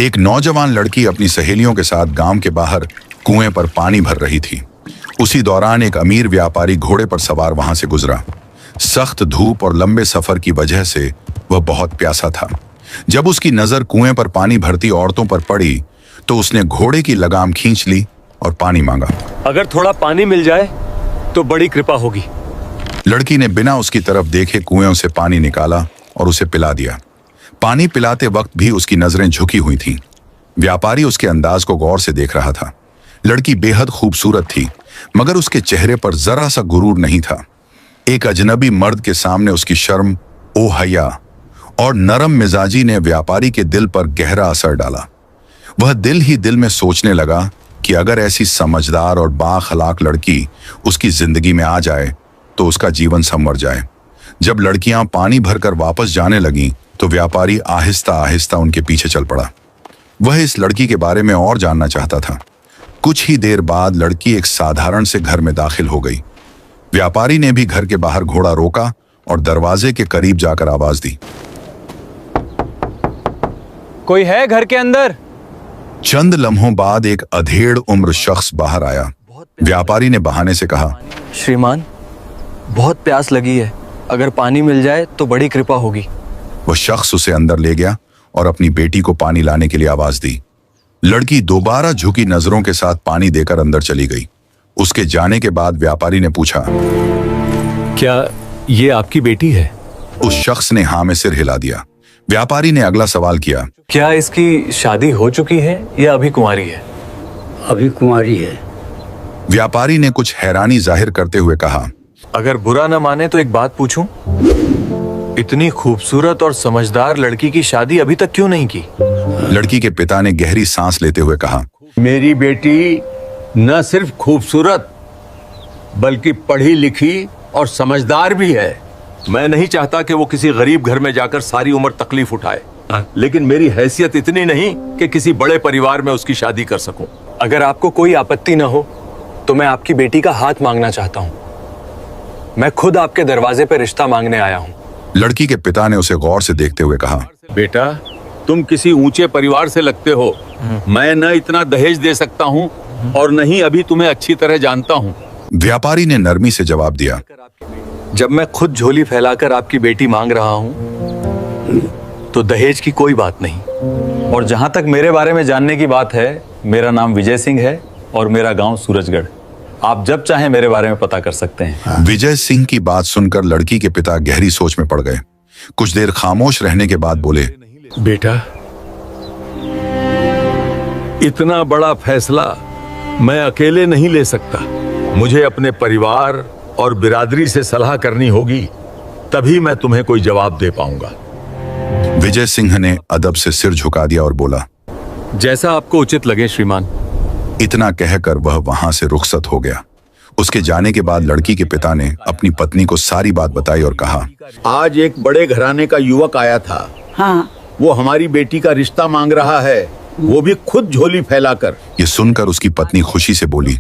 एक नौजवान लड़की अपनी सहेलियों के साथ गांव के बाहर कुएं पर पानी भर रही थी। उसी दौरान एक अमीर व्यापारी घोड़े पर सवार वहां से गुजरा। सख्त धूप और लंबे सफर की वजह से वह बहुत प्यासा था। जब उसकी नजर कुएं पर पानी भरती औरतों पर पड़ी तो उसने घोड़े की लगाम खींच ली और पानी मांगा। अगर थोड़ा पानी मिल जाए तो बड़ी कृपा होगी। लड़की ने बिना उसकी तरफ देखे कुएं से पानी निकाला और उसे पिला दिया। पानी पिलाते वक्त भी उसकी नजरें झुकी हुई थीं। व्यापारी उसके अंदाज को गौर से देख रहा था। लड़की बेहद खूबसूरत थी, मगर उसके चेहरे पर जरा सा गुरूर नहीं था। एक अजनबी मर्द के सामने उसकी शर्म, ओ हया और नरम मिजाजी ने व्यापारी के दिल पर गहरा असर डाला। वह दिल ही दिल में सोचने लगा कि अगर ऐसी समझदार और बाअखलाक लड़की उसकी जिंदगी में आ जाए तो उसका जीवन संवर जाए। जब लड़कियां पानी भरकर वापस जाने लगीं तो व्यापारी आहिस्ता आहिस्ता उनके पीछे चल पड़ा। वह इस लड़की के बारे में और जानना चाहता था। कुछ ही देर बाद लड़की एक साधारण से घर में दाखिल हो गई। व्यापारी ने भी घर के बाहर घोड़ा रोका और दरवाजे के करीब जाकर आवाज दी, कोई है घर के अंदर? चंद लम्हों बाद एक अधेड़ उम्र शख्स बाहर आया। व्यापारी ने बहाने से कहा, श्रीमान, बहुत प्यास लगी है, अगर पानी मिल जाए तो बड़ी कृपा होगी। वह शख्स उसे अंदर ले गया और अपनी बेटी को पानी लाने के लिए आवाज दी। लड़की दोबारा झुकी नजरों के साथ पानी देकर अंदर चली गई। उसके जाने के बाद व्यापारी ने पूछा, क्या ये आपकी बेटी है? उस शख्स ने हाँ में सिर हिला दिया। व्यापारी ने अगला सवाल किया, क्या इसकी शादी हो चुकी है या अभी कुंवारी है? अभी कुंवारी है। व्यापारी ने कुछ हैरानी जाहिर करते हुए कहा, अगर बुरा न माने तो एक बात पूछूं? इतनी खूबसूरत और समझदार लड़की की शादी अभी तक क्यों नहीं की? लड़की के पिता ने गहरी सांस लेते हुए कहा, मेरी बेटी न सिर्फ खूबसूरत बल्कि पढ़ी लिखी और समझदार भी है। मैं नहीं चाहता कि वो किसी गरीब घर में जाकर सारी उम्र तकलीफ उठाए, लेकिन मेरी हैसियत इतनी नहीं कि किसी बड़े परिवार में उसकी शादी कर सकूं। अगर आपको कोई आपत्ति न हो तो मैं आपकी बेटी का हाथ मांगना चाहता हूँ। मैं खुद आपके दरवाजे पर रिश्ता मांगने आया हूँ। लड़की के पिता ने उसे गौर से देखते हुए कहा, बेटा, तुम किसी ऊंचे परिवार से लगते हो। मैं न इतना दहेज दे सकता हूँ और न ही अभी तुम्हें अच्छी तरह जानता हूँ। व्यापारी ने नरमी से जवाब दिया, जब मैं खुद झोली फैलाकर आपकी बेटी मांग रहा हूँ तो दहेज की कोई बात नहीं। और जहां तक मेरे बारे में जानने की बात है, मेरा नाम विजय सिंह है और मेरा गांव सूरजगढ़। आप जब चाहें मेरे बारे में पता कर सकते हैं। विजय सिंह की बात सुनकर लड़की के पिता गहरी सोच में पड़ गए। कुछ देर खामोश रहने के बाद बोले, बेटा, इतना बड़ा फैसला मैं अकेले नहीं ले सकता। मुझे अपने परिवार और बिरादरी से सलाह करनी होगी, तभी मैं तुम्हें कोई जवाब दे पाऊंगा। विजय सिंह ने अदब से सिर झुका दिया और बोला, जैसा आपको उचित लगे श्रीमान। इतना कहकर वह वहां से रुखसत हो गया। उसके जाने के बाद लड़की के पिता ने अपनी पत्नी को सारी बात बताई और कहा, आज एक बड़े घराने का युवक आया था। हाँ, वो हमारी बेटी का रिश्ता मांग रहा है, वो भी खुद झोली फैलाकर। ये सुनकर उसकी पत्नी खुशी से बोली,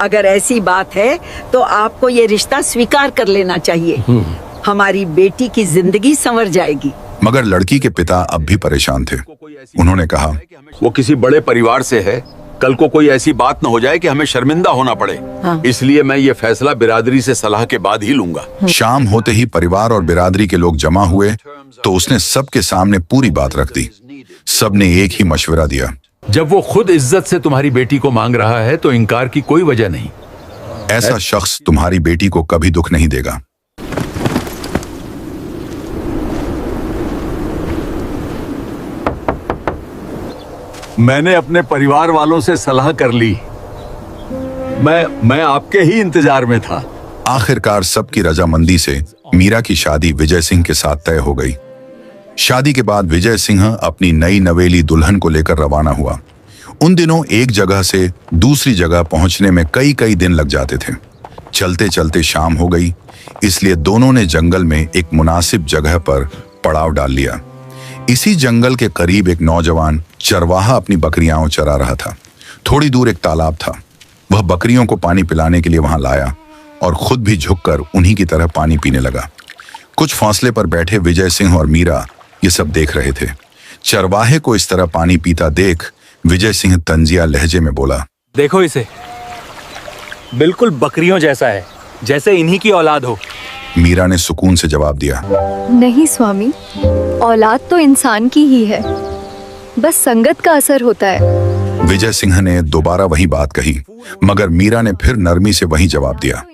अगर ऐसी बात है तो आपको ये रिश्ता स्वीकार कर लेना चाहिए। हमारी बेटी की जिंदगी संवर जाएगी। मगर लड़की के पिता अब भी परेशान थे। उन्होंने कहा, वो किसी बड़े परिवार से है, कल को कोई ऐसी बात न हो जाए कि हमें शर्मिंदा होना पड़े। हाँ। इसलिए मैं ये फैसला बिरादरी से सलाह के बाद ही लूंगा। शाम होते ही परिवार और बिरादरी के लोग जमा हुए तो उसने सबके सामने पूरी बात रख दी। सबने एक ही मशवरा दिया, जब वो खुद इज्जत से तुम्हारी बेटी को मांग रहा है तो इनकार की कोई वजह नहीं। ऐसा शख्स तुम्हारी बेटी को कभी दुख नहीं देगा। मैंने अपने परिवार वालों से सलाह कर ली। मैं आपके ही इंतजार में था। आखिरकार सबकी रजामंदी से मीरा की शादी विजय सिंह के साथ तय हो गई। शादी के बाद विजय सिंह अपनी नई नवेली दुल्हन को लेकर रवाना हुआ। उन दिनों एक जगह से दूसरी जगह पहुंचने में कई कई दिन लग जाते थे। चलते चलते शाम हो गई, इसलिए दोनों ने जंगल में एक मुनासिब जगह पर पड़ाव डाल लिया। इसी जंगल के करीब एक नौजवान चरवाहा अपनी बकरियां चरा रहा था। थोड़ी दूर एक तालाब था। वह बकरियों को पानी पिलाने के लिए वहां लाया और खुद भी झुककर उन्हीं की तरह पानी पीने लगा। कुछ फासले पर बैठे विजय सिंह और मीरा ये सब देख रहे थे। चरवाहे को इस तरह पानी पीता देख विजय सिंह तंजिया लहजे में बोला, देखो इसे, बिल्कुल बकरियों जैसा है, जैसे इन्हीं की औलाद हो। मीरा ने सुकून से जवाब दिया, नहीं स्वामी, औलाद तो इंसान की ही है, बस संगत का असर होता है। विजय सिंह ने दोबारा वही बात कही, मगर मीरा ने फिर नरमी से वही जवाब दिया।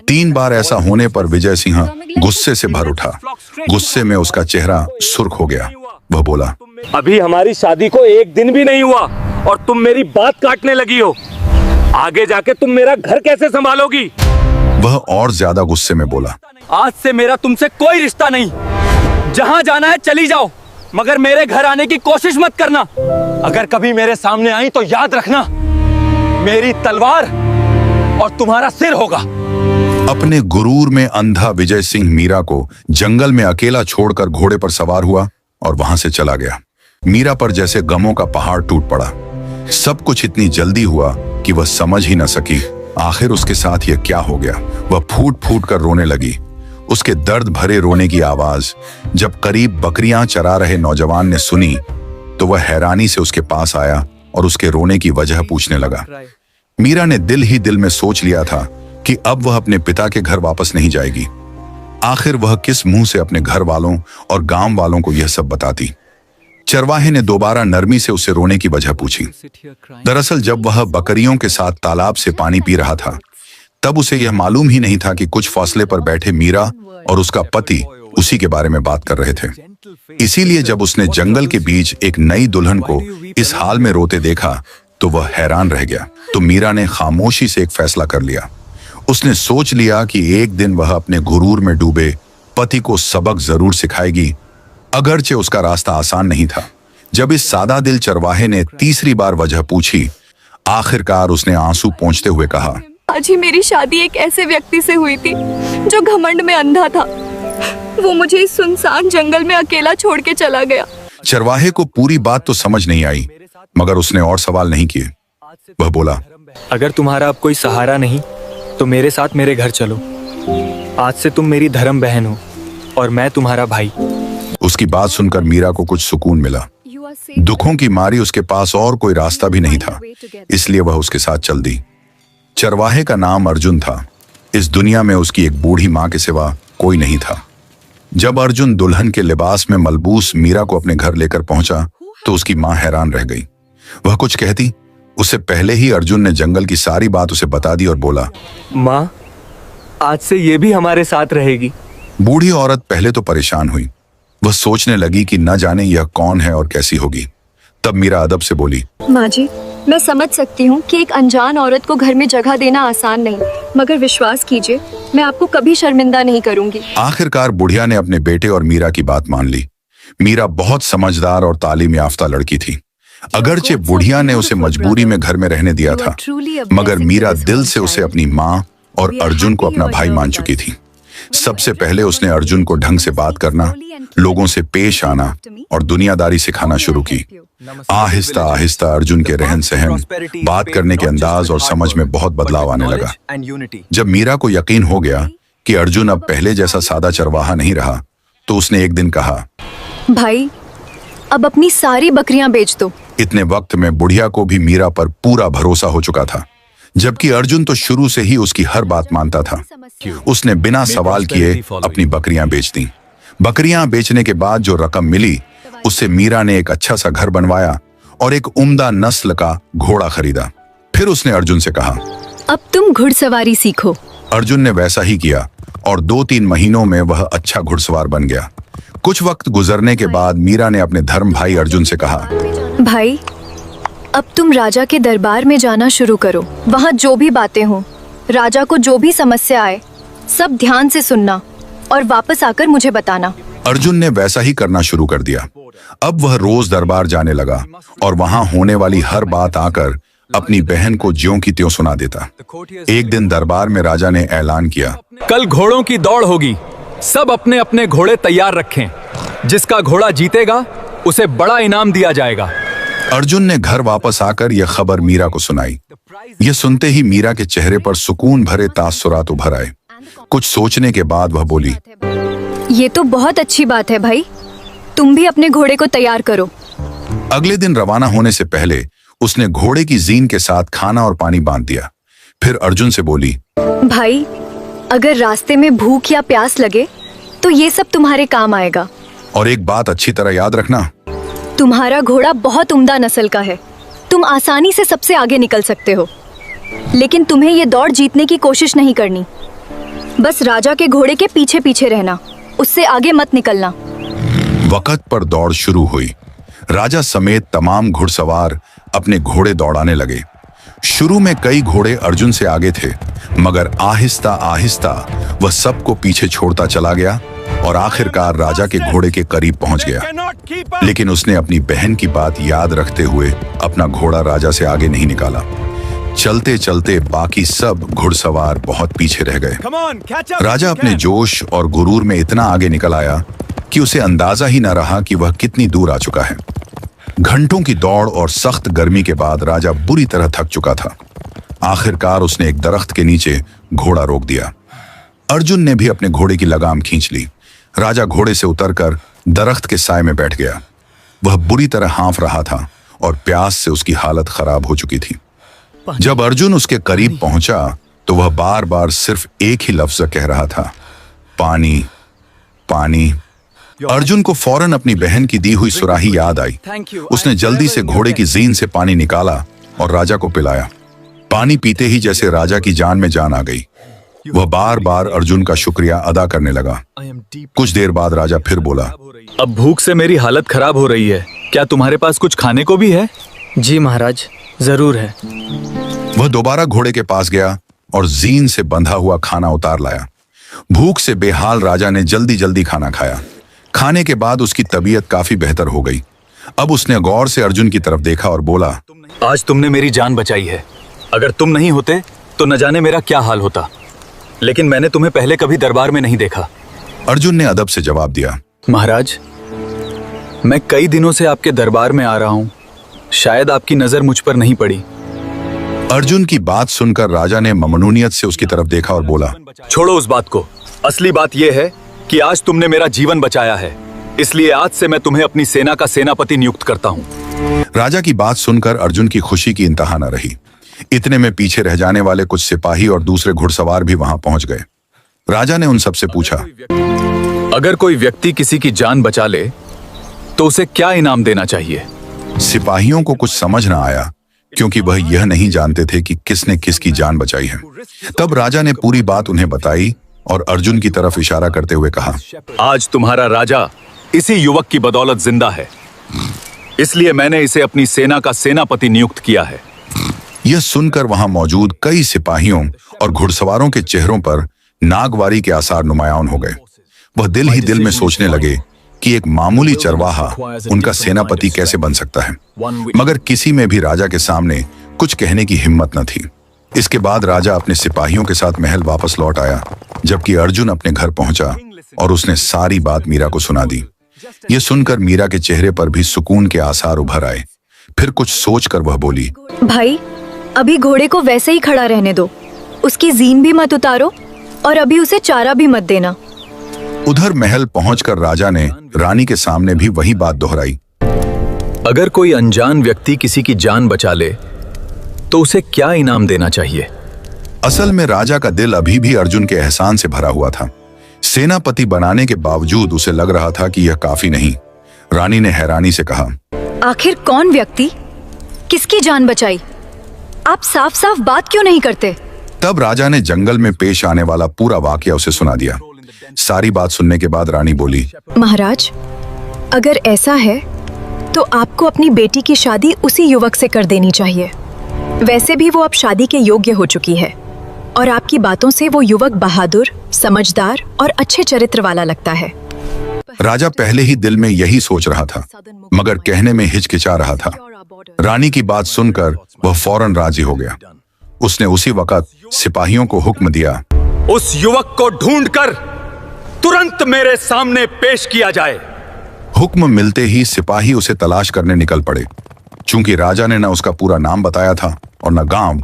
3 बार ऐसा होने पर विजय सिंह गुस्से से भर उठा। गुस्से में उसका चेहरा सुर्ख हो गया। वह बोला, अभी हमारी शादी को 1 दिन भी नहीं हुआ और तुम मेरी बात काटने लगी हो। आगे जाके तुम मेरा घर कैसे संभालोगी? वह और ज्यादा गुस्से में बोला, आज से मेरा तुमसे कोई रिश्ता नहीं। जहां जाना है चली जाओ, मगर मेरे घर आने की कोशिश मत करना। अगर कभी मेरे सामने आई तो याद रखना, मेरी तलवार और तुम्हारा सिर होगा। अपने गुरूर में अंधा विजय सिंह मीरा को जंगल में अकेला छोड़कर घोड़े पर सवार हुआ और वहां से चला गया। मीरा पर जैसे गमों का पहाड़ टूट पड़ा। सब कुछ इतनी जल्दी हुआ कि वह समझ ही न सकी आखिर उसके साथ यह क्या हो गया। वह फूट फूट कर रोने लगी। उसके दर्द भरे रोने की आवाज जब करीब बकरियां चरा रहे नौजवान ने सुनी तो वह हैरानी से उसके पास आया और उसके रोने की वजह पूछने लगा। मीरा ने दिल ही दिल में सोच लिया था कि अब वह अपने पिता के घर वापस नहीं जाएगी। आखिर वह किस मुंह से अपने घर वालों और गांव वालों को यह सब बताती। चरवाहे ने दोबारा नरमी से उसे रोने की वजह पूछी। दरअसल जब वह बकरियों के साथ तालाब से पानी पी रहा था तब उसे यह मालूम ही नहीं था कि कुछ फासले पर बैठे मीरा और उसका पति उसी के बारे में बात कर रहे थे। इसीलिए जब उसने जंगल के बीच एक नई दुल्हन को इस हाल में रोते देखा तो वह हैरान रह गया। तो मीरा ने खामोशी से एक फैसला कर लिया। उसने सोच लिया कि एक दिन वह अपने गुरूर में डूबे पति को सबक जरूर सिखाएगी, अगरचे उसका रास्ता आसान नहीं था। जब इस सादा दिल चरवाहे ने तीसरी बार वजह पूछी, आखिरकार उसने आंसू पोंछते हुए कहा, आज ही मेरी शादी एक ऐसे व्यक्ति से हुई थी जो घमंड में अंधा था। वो मुझे इस सुनसान जंगल में अकेला छोड़ के चला गया। चरवाहे को पूरी बात तो समझ नहीं आई, मगर उसने और सवाल नहीं किए। वह बोला, अगर तुम्हारा अब कोई सहारा नहीं तो मेरे साथ मेरे घर चलो। आज से तुम मेरी धर्म बहन हो और मैं तुम्हारा भाई। उसकी बात सुनकर मीरा को कुछ सुकून मिला। दुखों की मारी उसके पास और कोई रास्ता भी नहीं था, इसलिए वह उसके साथ चल दी। चरवाहे का नाम अर्जुन था। इस दुनिया में उसकी एक बूढ़ी माँ के सिवा कोई नहीं था। जब अर्जुन दुल्हन के लिबास में मलबूस मीरा को अपने घर लेकर पहुंचा तो उसकी माँ हैरान रह गई। वह कुछ कहती उससे पहले ही अर्जुन ने जंगल की सारी बात उसे बता दी और बोला, माँ, आज से ये भी हमारे साथ रहेगी। बूढ़ी औरत पहले तो परेशान हुई। वह सोचने लगी कि न जाने यह कौन है और कैसी होगी। तब मीरा अदब से बोली, माँ जी, मैं समझ सकती हूँ कि एक अनजान औरत को घर में जगह देना आसान नहीं, मगर विश्वास कीजिए मैं आपको कभी शर्मिंदा नहीं करूँगी। आखिरकार बुढ़िया ने अपने बेटे और मीरा की बात मान ली। मीरा बहुत समझदार और तालीम याफ्ता लड़की थी। अगरचे बुढ़िया ने उसे मजबूरी में घर में रहने दिया था, मगर मीरा दिल से उसे अपनी माँ और अर्जुन को अपना भाई मान चुकी थी। सबसे पहले उसने अर्जुन को ढंग से बात करना, लोगों से पेश आना और दुनियादारी सिखाना शुरू की। आहिस्ता आहिस्ता अर्जुन के रहन सहन, बात करने के अंदाज और समझ में बहुत बदलाव आने लगा। जब मीरा को यकीन हो गया कि अर्जुन अब पहले जैसा सादा चरवाहा नहीं रहा तो उसने एक दिन कहा, भाई, अब अपनी सारी बकरियां बेच दो। इतने वक्त में बुढ़िया को भी मीरा पर पूरा भरोसा हो चुका था, जबकि अर्जुन तो शुरू से ही उसकी हर बात मानता था। उसने बिना सवाल किए अपनी बकरियां बेच दी। बकरियां बेचने के बाद जो रकम मिली उससे मीरा ने एक अच्छा सा घर बनवाया और एक उम्दा नस्ल का घोड़ा खरीदा। फिर उसने अर्जुन से कहा, अब तुम घुड़सवारी सीखो। अर्जुन ने वैसा ही किया और 2-3 महीनों में वह अच्छा घुड़सवार बन गया। कुछ वक्त गुजरने के बाद मीरा ने अपने धर्म भाई अर्जुन से कहा, भाई, अब तुम राजा के दरबार में जाना शुरू करो। वहाँ जो भी बातें हों, राजा को जो भी समस्या आए, सब ध्यान से सुनना और वापस आकर मुझे बताना। अर्जुन ने वैसा ही करना शुरू कर दिया। अब वह रोज दरबार जाने लगा और वहां होने वाली हर बात आकर अपनी बहन को ज्यों की त्यों सुना देता। एक दिन दरबार में राजा ने ऐलान किया, कल घोड़ों की दौड़ होगी, सब अपने अपने घोड़े तैयार रखें। जिसका घोड़ा जीतेगा उसे बड़ा इनाम दिया जाएगा। अर्जुन ने घर वापस आकर यह खबर मीरा को सुनाई। यह सुनते ही मीरा के चेहरे पर सुकून भरे तासुरात उभर आए। कुछ सोचने के बाद वह बोली, ये तो बहुत अच्छी बात है भाई, तुम भी अपने घोड़े को तैयार करो। अगले दिन रवाना होने से पहले उसने घोड़े की जीन के साथ खाना और पानी बांध दिया। फिर अर्जुन से बोली, भाई, अगर रास्ते में भूख या प्यास लगे तो ये सब तुम्हारे काम आएगा। और एक बात अच्छी तरह याद रखना, तुम्हारा घोड़ा बहुत उम्दा नस्ल का है। तुम आसानी से सबसे आगे निकल सकते हो, लेकिन तुम्हें ये दौड़ जीतने की कोशिश नहीं करनी। बस राजा के घोड़े के पीछे पीछे रहना, उससे आगे मत निकलना। वक्त पर दौड़ शुरू हुई। राजा समेत तमाम घुड़सवार अपने घोड़े दौड़ाने लगे। शुरू में कई घोड़े अर्जुन से आगे थे, मगर आहिस्ता आहिस्ता वह सबको पीछे छोड़ता चला गया और आखिरकार राजा के घोड़े के करीब पहुंच गया। लेकिन उसने अपनी बहन की बात याद रखते हुए अपना घोड़ा राजा से आगे नहीं निकाला। चलते चलते बाकी सब घुड़सवार बहुत पीछे रह गए। राजा अपने जोश और गुरूर में इतना आगे निकल आया कि उसे अंदाजा ही न रहा कि वह कितनी दूर आ चुका है। घंटों की दौड़ और सख्त गर्मी के बाद राजा बुरी तरह थक चुका था। आखिरकार उसने एक दरख्त के नीचे घोड़ा रोक दिया। अर्जुन ने भी अपने घोड़े की लगाम खींच ली। राजा घोड़े से उतरकर दरख्त के साए में बैठ गया। वह बुरी तरह हाँफ रहा था और प्यास से उसकी हालत खराब हो चुकी थी। जब अर्जुन उसके करीब पहुंचा तो वह बार बार सिर्फ एक ही लफ्ज कह रहा था, पानी, पानी। अर्जुन को फौरन अपनी बहन की दी हुई सुराही याद आई। उसने जल्दी से घोड़े की जीन से पानी निकाला और राजा को पिलाया। पानी पीते ही जैसे राजा की जान में जान आ गई। वह बार बार अर्जुन का शुक्रिया अदा करने लगा। कुछ देर बाद राजा फिर बोला, अब भूख से मेरी हालत खराब हो रही है। क्या तुम्हारे पास कुछ खाने को भी है? जी महाराज, जरूर है। वह दोबारा घोड़े के पास गया और जीन से बंधा हुआ खाना उतार लाया। भूख से बेहाल राजा ने जल्दी जल्दी खाना खाया। खाने के बाद उसकी तबीयत काफी बेहतर हो गई। अब उसने गौर से अर्जुन की तरफ देखा और बोला, आज तुमने मेरी जान बचाई है। अगर तुम नहीं होते तो न जाने मेरा क्या हाल होता। लेकिन मैंने तुम्हें पहले कभी दरबार में नहीं देखा। अर्जुन ने अदब से जवाब दिया, महाराज, मैं कई दिनों से आपके दरबार में आ रहा हूँ। शायद आपकी नजर मुझ पर नहीं पड़ी। अर्जुन की बात सुनकर राजा ने ममनूनियत से उसकी तरफ देखा और बोला, छोड़ो उस बात को। असली बात यह है कि आज तुमने मेरा जीवन बचाया है, इसलिए आज से मैं तुम्हें अपनी सेना का सेनापति नियुक्त करता हूँ। राजा की बात सुनकर अर्जुन की खुशी की इंतहा न रही। इतने में पीछे रह जाने वाले कुछ सिपाही और दूसरे घुड़सवार भी वहां पहुंच गए। राजा ने उन सबसे पूछा, अगर कोई व्यक्ति किसी की जान बचा ले तो उसे क्या इनाम देना चाहिए? सिपाहियों को कुछ समझ न आया, क्योंकि वह यह नहीं जानते थे कि किसने किसकी जान बचाई है। तब राजा ने पूरी बात उन्हें बताई और अर्जुन की तरफ इशारा करते हुए कहा, आज तुम्हारा राजा इसी युवक की बदौलत जिंदा है, इसलिए मैंने इसे अपनी सेना का सेनापति नियुक्त किया है। यह सुनकर वहां मौजूद कई सिपाहियों और घुड़सवारों के चेहरों पर नागवारी के आसार नुमायान हो गए। वह दिल ही दिल में सोचने लगे कि एक मामूली चरवाहा उनका सेनापति कैसे बन सकता है, मगर किसी में भी राजा के सामने कुछ कहने की हिम्मत न थी। इसके बाद राजा अपने सिपाहियों के साथ महल वापस लौट आया, जबकि अर्जुन अपने घर पहुंचा और उसने सारी बात मीरा को सुना दी। यह सुनकर मीरा के चेहरे पर भी सुकून के आसार उभर आए। फिर कुछ सोचकर वह बोली, भाई, अभी घोड़े को वैसे ही खड़ा रहने दो, उसकी जीन भी मत उतारो और अभी उसे चारा भी मत देना। उधर महल पहुंचकर राजा ने रानी के सामने भी वही बात दोहराई। अगर कोई अनजान व्यक्ति किसी की जान बचा ले तो उसे क्या इनाम देना चाहिए? असल में राजा का दिल अभी भी अर्जुन के एहसान से भरा हुआ था। सेनापति बनाने के बावजूद उसे लग रहा था कि यह काफी नहीं। रानी ने हैरानी से कहा, आखिर कौन व्यक्ति किसकी जान बचाई? आप साफ साफ बात क्यों नहीं करते? तब राजा ने जंगल में पेश आने वाला पूरा वाकया उसे सुना दिया। सारी बात सुनने के बाद रानी बोली, महाराज, अगर ऐसा है तो आपको अपनी बेटी की शादी उसी युवक से कर देनी चाहिए। वैसे भी वो अब शादी के योग्य हो चुकी है और आपकी बातों से वो युवक बहादुर, समझदार और अच्छे चरित्र वाला लगता है। राजा पहले ही दिल में यही सोच रहा था, मगर कहने में हिचकिचा रहा था। रानी की बात सुनकर वह फौरन राजी हो गया। उसने उसी वक्त सिपाहियों को हुक्म दिया, उस युवक को ढूंढकर तुरंत मेरे सामने पेश किया जाए। हुक्म मिलते ही सिपाही उसे तलाश करने निकल पड़े। चूंकि राजा ने न उसका पूरा नाम बताया था और न गांव,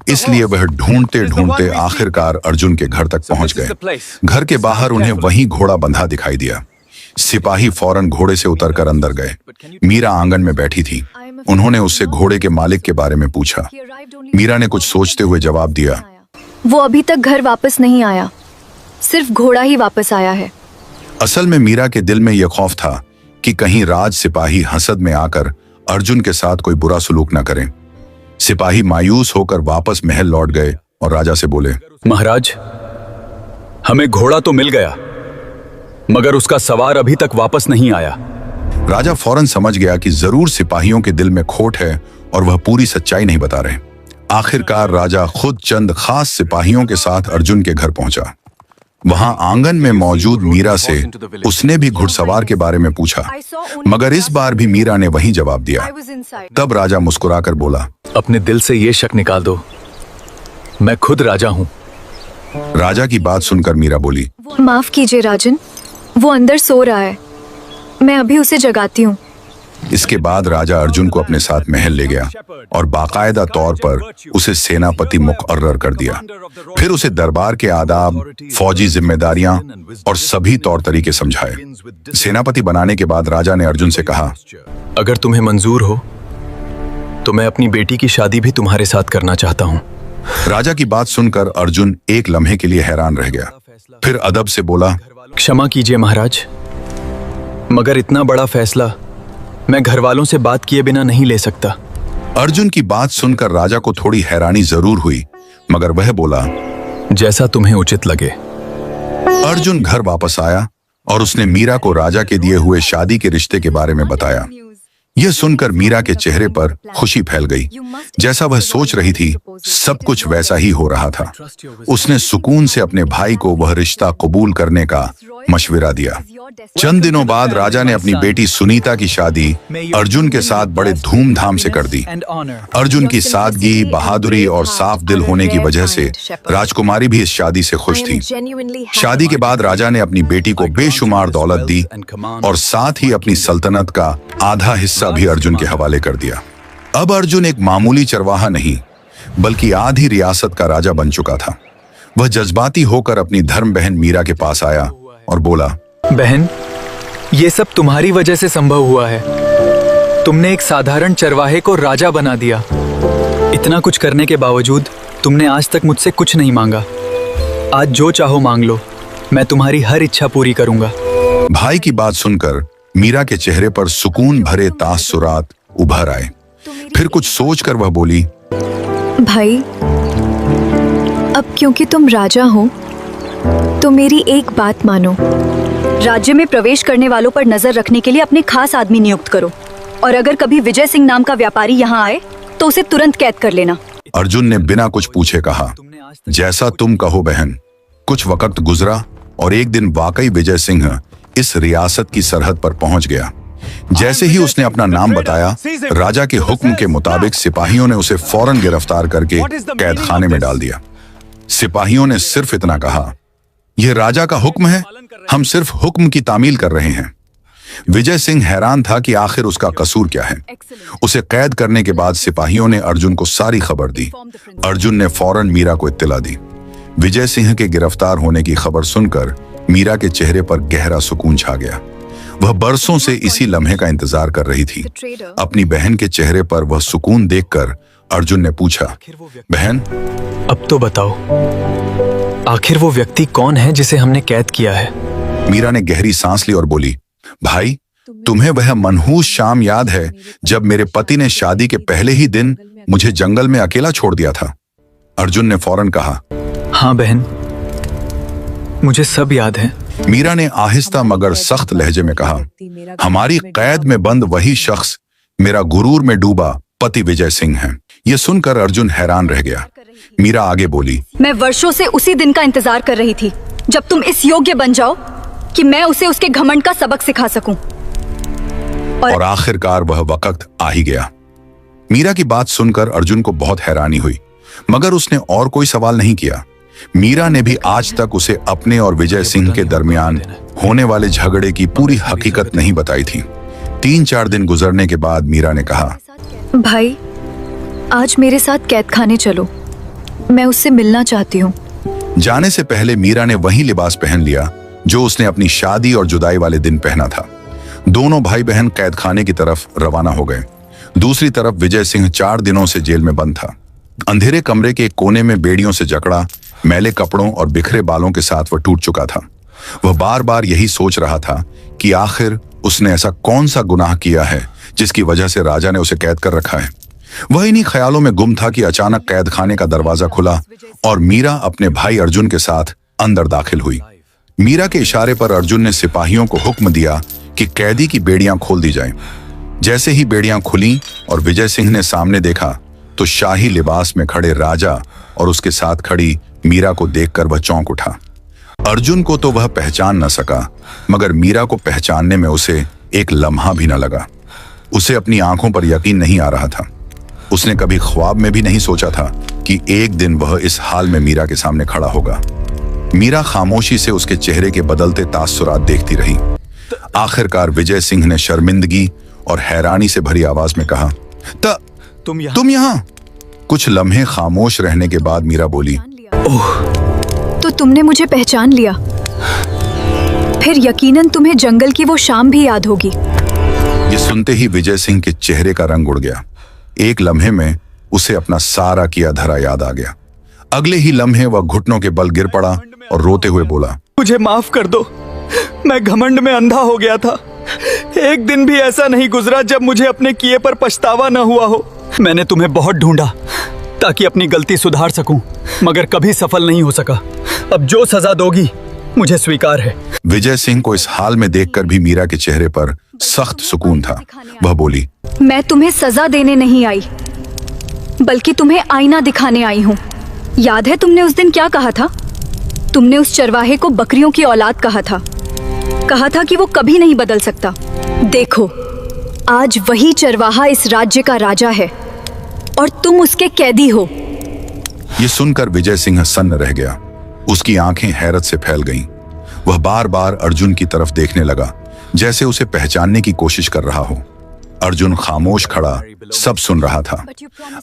इसलिए वह ढूंढते ढूंढते आखिरकार अर्जुन के घर तक पहुंच गए। घर के बाहर उन्हें वही घोड़ा बंधा दिखाई दिया। सिपाही फौरन घोड़े से उतरकर अंदर गए। मीरा आंगन में बैठी थी। उन्होंने उससे घोड़े के मालिक के बारे में पूछा। मीरा ने कुछ सोचते हुए जवाब दिया, वो अभी तक घर वापस नहीं आया, सिर्फ घोड़ा ही वापस आया है। असल में मीरा के दिल में यह खौफ था कि कहीं राज सिपाही हसद में आकर अर्जुन के साथ कोई बुरा सलूक न करें। सिपाही मायूस होकर वापस महल लौट गए और राजा से बोले, महाराज, हमें घोड़ा तो मिल गया, मगर उसका सवार अभी तक वापस नहीं आया। राजा फौरन समझ गया कि जरूर सिपाहियों के दिल में खोट है और वह पूरी सच्चाई नहीं बता रहे। आखिरकार राजा खुद चंद खास सिपाहियों के साथ अर्जुन के घर पहुंचा। वहां आंगन में मौजूद मीरा से उसने भी घुड़सवार के बारे में पूछा, मगर इस बार भी मीरा ने वही जवाब दिया। तब राजा मुस्कुराकर बोला, अपने दिल से ये शक निकाल दो, मैं खुद राजा हूं। राजा की बात सुनकर मीरा बोली, माफ कीजिए राजन, वो अंदर सो रहा है, मैं अभी उसे जगाती हूँ। इसके बाद राजा अर्जुन को अपने साथ महल ले गया और बाकायदा तौर पर उसे सेनापति मुकर्रर कर दिया। फिर उसे दरबार के आदाब, फौजी जिम्मेदारियां और सभी तौर तरीके समझाए। सेनापति बनाने के बाद राजा ने अर्जुन से कहा, अगर तुम्हें मंजूर हो तो मैं अपनी बेटी की शादी भी तुम्हारे साथ करना चाहता हूँ। राजा की बात सुनकर अर्जुन एक लम्हे के लिए हैरान रह गया। फिर अदब से बोला, क्षमा कीजिए महाराज, मगर इतना बड़ा फैसला मैं घर वालों से बात किए बिना नहीं ले सकता। अर्जुन की बात सुनकर राजा को थोड़ी हैरानी जरूर हुई, मगर वह बोला, जैसा तुम्हें उचित लगे। अर्जुन घर वापस आया और उसने मीरा को राजा के दिए हुए शादी के रिश्ते के बारे में बताया। यह सुनकर मीरा के चेहरे पर खुशी फैल गई। जैसा वह सोच रही थी, सब कुछ वैसा ही हो रहा था। उसने सुकून से अपने भाई को वह रिश्ता कबूल करने का मशविरा दिया। चंद दिनों बाद राजा ने अपनी बेटी सुनीता की शादी अर्जुन के साथ बड़े धूमधाम से कर दी। अर्जुन की सादगी, बहादुरी और साफ दिल होने की वजह से राजकुमारी भी इस शादी से खुश थी। शादी के बाद राजा ने अपनी बेटी को बेशुमार दौलत दी और साथ ही अपनी सल्तनत का आधा हिस्सा भी अर्जुन के हवाले कर दिया। अब अर्जुन एक मामूली चरवाहा नहीं, बल्कि आधी रियासत का राजा बन चुका था। वह जज्बाती होकर अपनी धर्म बहन मीरा के पास आया और बोला, बहन, ये सब तुम्हारी वजह से संभव हुआ है। तुमने एक साधारण चरवाहे को राजा बना दिया। इतना कुछ करने के बावजूद तुमने आज तक मुझसे कुछ नहीं मांगा। आज जो चाहो मांग लो, मैं तुम्हारी हर इच्छा पूरी करूंगा। भाई की बात सुनकर मीरा के चेहरे पर सुकून भरे तासुरात उभर आए। फिर कुछ सोचकर वह बोली, भाई, अब क्योंकि तुम राजा हो तो मेरी एक बात मानो। राज्य में प्रवेश करने वालों पर नजर रखने के लिए अपने खास आदमी नियुक्त करो, और अगर कभी विजय सिंह नाम का व्यापारी यहाँ आए तो उसे तुरंत कैद कर लेना। अर्जुन ने बिना कुछ पूछे कहा, जैसा तुम कहो बहन। कुछ वक्त गुजरा और एक दिन वाकई विजय सिंह इस रियासत की सरहद पर पहुंच गया। जैसे ही उसने अपना नाम बताया, राजा के हुक्म के मुताबिक सिपाहियों ने उसे फौरन गिरफ्तार करके कैद खाने में डाल दिया। सिपाहियों ने सिर्फ इतना कहा, यह राजा का हुक्म है, हम सिर्फ हुक्म की तामील कर रहे हैं। विजय सिंह हैरान था कि आखिर उसका कसूर क्या है। उसे कैद करने के बाद सिपाहियों ने अर्जुन को सारी खबर दी। अर्जुन ने फौरन मीरा को इत्तला दी। विजय सिंह के गिरफ्तार होने की खबर सुनकर मीरा के चेहरे पर गहरा सुकून छा गया। वह बरसों से इसी लम्हे का इंतजार कर रही थी। अपनी बहन के चेहरे पर वह सुकून देखकर अर्जुन ने पूछा, बहन, अब तो बताओ, आखिर वो व्यक्ति कौन है जिसे हमने कैद किया है? मीरा ने गहरी सांस ली और बोली, भाई, तुम्हें वह मनहूस शाम याद है जब मेरे पति ने शादी के पहले ही दिन मुझे जंगल में अकेला छोड़ दिया था? अर्जुन ने फौरन कहा, हाँ बहन, मुझे सब याद है। मीरा ने आहिस्ता मगर सख्त लहजे में कहा, हमारी कैद में बंद वही शख्स मेरा गुरूर में डूबा पति विजय सिंह है। यह सुनकर अर्जुन हैरान रह गया। मीरा आगे बोली, मैं वर्षों से उसी दिन का इंतजार कर रही थी जब तुम इस योग्य बन जाओ कि मैं उसे उसके घमंड का सबक सिखा सकूं। और आखिरकार वह वक्त आ ही गया। मीरा की बात सुनकर अर्जुन को बहुत हैरानी हुई, मगर उसने और कोई सवाल नहीं किया। मीरा ने भी आज तक उसे अपने और विजय सिंह के दरमियान होने वाले झगड़े की पूरी हकीकत नहीं बताई थी। 3-4 दिन गुजरने के बाद मीरा ने कहा, भाई, आज मेरे साथ कैद खाने चलो, मैं उससे मिलना चाहती हूँ। जाने से पहले मीरा ने वही लिबास पहन लिया जो उसने अपनी शादी और जुदाई वाले दिन पहना था। दोनों भाई बहन कैद खाने की तरफ रवाना हो गए। दूसरी तरफ विजय सिंह 4 दिनों से जेल में बंद था। अंधेरे कमरे के एक कोने में बेड़ियों से जकड़ा, मैले कपड़ों और बिखरे बालों के साथ वह टूट चुका था। वह बार बार यही सोच रहा था कि आखिर उसने ऐसा कौन सा गुनाह किया है जिसकी वजह से राजा ने उसे कैद कर रखा है। वह इन्हीं ख्यालों में गुम था कि अचानक कैद खाने का दरवाजा खुला और मीरा अपने भाई अर्जुन के साथ अंदर दाखिल हुई। मीरा के इशारे पर अर्जुन ने सिपाहियों को हुक्म दिया कि कैदी की बेड़ियां खोल दी जाएं। जैसे ही बेड़ियां खुली और विजय सिंह ने सामने देखा तो शाही लिबास में खड़े राजा और उसके साथ खड़ी मीरा को देखकर वह चौंक उठा। अर्जुन को तो वह पहचान न सका, मगर मीरा को पहचानने में उसे एक लम्हा भी न लगा। उसे अपनी आंखों पर यकीन नहीं आ रहा था। उसने कभी ख्वाब में भी नहीं सोचा था कि एक दिन वह इस हाल में मीरा के सामने खड़ा होगा। मीरा खामोशी से उसके चेहरे के बदलते तासुरात देखती रही। आखिरकार विजय सिंह ने शर्मिंदगी और हैरानी से भरी आवाज में कहा, तुम यहाँ? कुछ लम्हे खामोश रहने के बाद मीरा बोली, ओह, तो तुमने मुझे पहचान लिया। फिर यकीनन तुम्हें जंगल की वो शाम भी याद होगी। ये सुनते ही विजय सिंह के चेहरे का रंग उड़ गया। एक लम्हे में उसे अपना सारा किया धरा याद आ गया। अगले ही लम्हे वह घुटनों के बल गिर पड़ा और रोते हुए बोला, मुझे माफ कर दो, मैं घमंड में अंधा हो गया था। एक दिन भी ऐसा नहीं गुजरा जब मुझे अपने किए पर पछतावा न हुआ हो। मैंने तुम्हें बहुत ढूंढा ताकि अपनी गलती सुधार सकूं, मगर कभी सफल नहीं हो सका। अब जो सजा दोगी मुझे स्वीकार है। विजय सिंह को इस हाल में देखकर भी मीरा के चेहरे पर सख्त सुकून था। वह बोली, मैं तुम्हें सजा देने नहीं आई, बल्कि तुम्हें आईना दिखाने आई हूँ। याद है तुमने उस दिन क्या कहा था? तुमने उस चरवाहे को बकरियों की औलाद कहा था कि वो कभी नहीं बदल सकता। देखो, आज वही चरवाहा इस राज्य का राजा है और तुम उसके कैदी हो। ये सुनकर विजय सिंह सन्न रह गया। उसकी आंखें हैरत से फैल गईं। वह बार बार अर्जुन की तरफ देखने लगा, जैसे उसे पहचानने की कोशिश कर रहा हो। अर्जुन खामोश खड़ा सब सुन रहा था।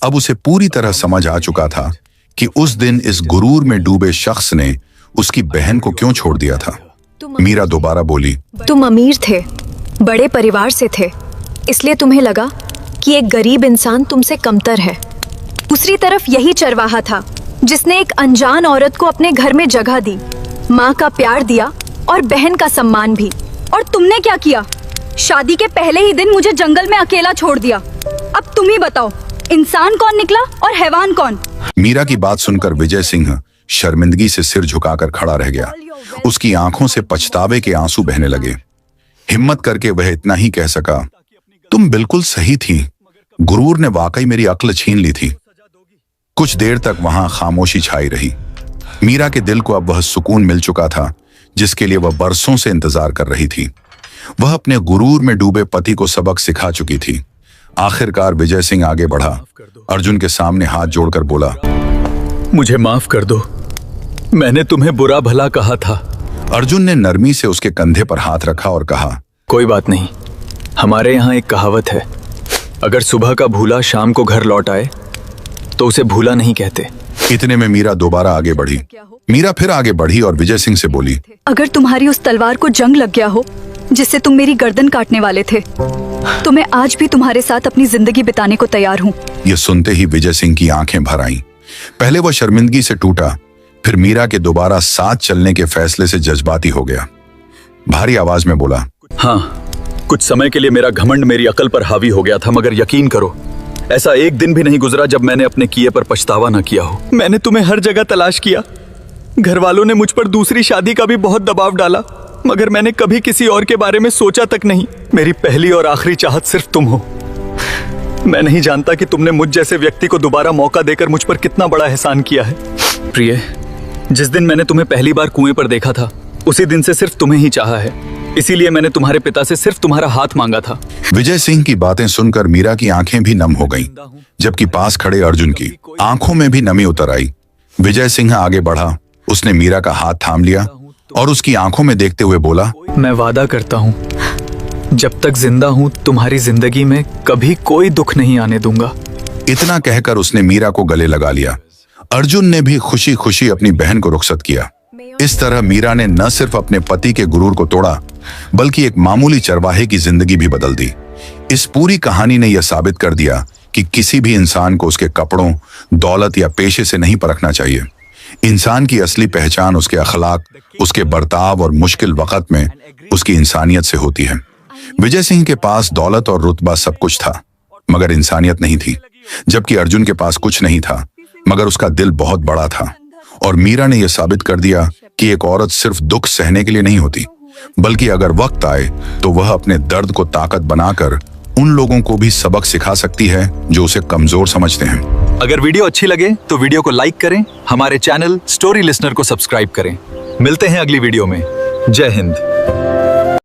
अब उसे पूरी तरह समझ आ चुका था कि उस दिन इस गुरूर में डूबे शख्स ने उसकी बहन को क्यों छोड़ दिया था। मीरा दोबारा बोली, तुम अमीर थे, बड़े परिवार से थे, इसलिए तुम्हें लगा कि एक गरीब इंसान तुमसे कमतर है। दूसरी तरफ यही चरवाहा था जिसने एक अनजान औरत को अपने घर में जगह दी, माँ का प्यार दिया और बहन का सम्मान भी। और तुमने क्या किया? शादी के पहले ही दिन मुझे जंगल में अकेला छोड़ दिया। अब तुम ही बताओ, इंसान कौन निकला और हैवान कौन? मीरा की बात सुनकर विजय सिंह शर्मिंदगी से सिर झुकाकर खड़ा रह गया। उसकी आंखों से पछतावे के आंसू बहने लगे। हिम्मत करके वह इतना ही कह सका, तुम बिल्कुल सही थी, गुरूर ने वाकई मेरी अक्ल छीन ली थी। कुछ देर तक वहां खामोशी छाई रही। मीरा के दिल को अब वह सुकून मिल चुका था जिसके लिए वह बरसों से इंतजार कर रही थी। वह अपने गुरूर में डूबे पति को सबक सिखा चुकी थी। आखिरकार विजय सिंह आगे बढ़ा, अर्जुन के सामने हाथ जोड़कर बोला, मुझे माफ कर दो, मैंने तुम्हें बुरा भला कहा था। अर्जुन ने नरमी से उसके कंधे पर हाथ रखा और कहा, कोई बात नहीं, हमारे यहाँ एक कहावत है, अगर सुबह का भूला शाम को घर लौट आए तो उसे भूला नहीं कहते। इतने में मीरा दोबारा आगे बढ़ी। मीरा फिर आगे बढ़ी और विजय सिंह से बोली, अगर तुम्हारी उस तलवार को जंग लग गया हो जिससे तुम मेरी गर्दन काटने वाले थे, तो मैं आज भी तुम्हारे साथ अपनी जिंदगी बिताने को तैयार हूँ। ये सुनते ही विजय सिंह की आंखें भर आईं। पहले वह शर्मिंदगी से टूटा, फिर मीरा के दोबारा साथ चलने के फैसले से जज्बाती हो गया। भारी आवाज में बोला, हाँ, कुछ समय के लिए मेरा घमंड मेरी अकल पर हावी हो गया था, मगर यकीन करो, ऐसा एक दिन भी नहीं गुजरा जब मैंने अपने किए पर पछतावा न किया हो। मैंने तुम्हें हर जगह तलाश किया। घर वालों ने मुझ पर दूसरी शादी का भी बहुत दबाव डाला, मगर मैंने कभी किसी और के बारे में सोचा तक नहीं। मेरी पहली और आखिरी चाहत सिर्फ तुम हो। मैं नहीं जानता कि तुमने मुझ जैसे व्यक्ति को दोबारा मौका देकर मुझ पर कितना बड़ा एहसान किया है। प्रिय, जिस दिन मैंने तुम्हें पहली बार कुएं पर देखा था, उसी दिन से सिर्फ तुम्हें ही चाहा है। इसीलिए मैंने तुम्हारे पिता से सिर्फ तुम्हारा हाथ मांगा था। विजय सिंह की बातें सुनकर मीरा की आंखें भी नम हो गईं, जबकि पास खड़े अर्जुन की आंखों में भी नमी उतर आई। विजय सिंह आगे बढ़ा, उसने मीरा का हाथ थाम लिया और उसकी आंखों में देखते हुए बोला, मैं वादा करता हूँ, जब तक जिंदा हूँ तुम्हारी जिंदगी में कभी कोई दुख नहीं आने दूंगा। इतना कहकर उसने मीरा को गले लगा लिया। अर्जुन ने भी खुशी खुशी अपनी बहन को रुखसत किया। इस तरह मीरा ने न सिर्फ अपने पति के गुरूर को तोड़ा, बल्कि एक मामूली चरवाहे की जिंदगी भी बदल दी। इस पूरी कहानी ने यह साबित कर दिया कि किसी भी इंसान को उसके कपड़ों, दौलत या पेशे से नहीं परखना चाहिए। इंसान की असली पहचान उसके अखलाक, उसके बर्ताव और मुश्किल वक्त में उसकी इंसानियत से होती है। विजय सिंह के पास दौलत और रुतबा सब कुछ था, मगर इंसानियत नहीं थी। जबकि अर्जुन के पास कुछ नहीं था, मगर उसका दिल बहुत बड़ा था। और मीरा ने यह साबित कर दिया कि एक औरत सिर्फ दुख सहने के लिए नहीं होती, बल्कि अगर वक्त आए तो वह अपने दर्द को ताकत बनाकर उन लोगों को भी सबक सिखा सकती है जो उसे कमजोर समझते हैं। अगर वीडियो अच्छी लगे तो वीडियो को लाइक करें, हमारे चैनल स्टोरी लिसनर को सब्सक्राइब करें। मिलते हैं अगली वीडियो में। जय हिंद।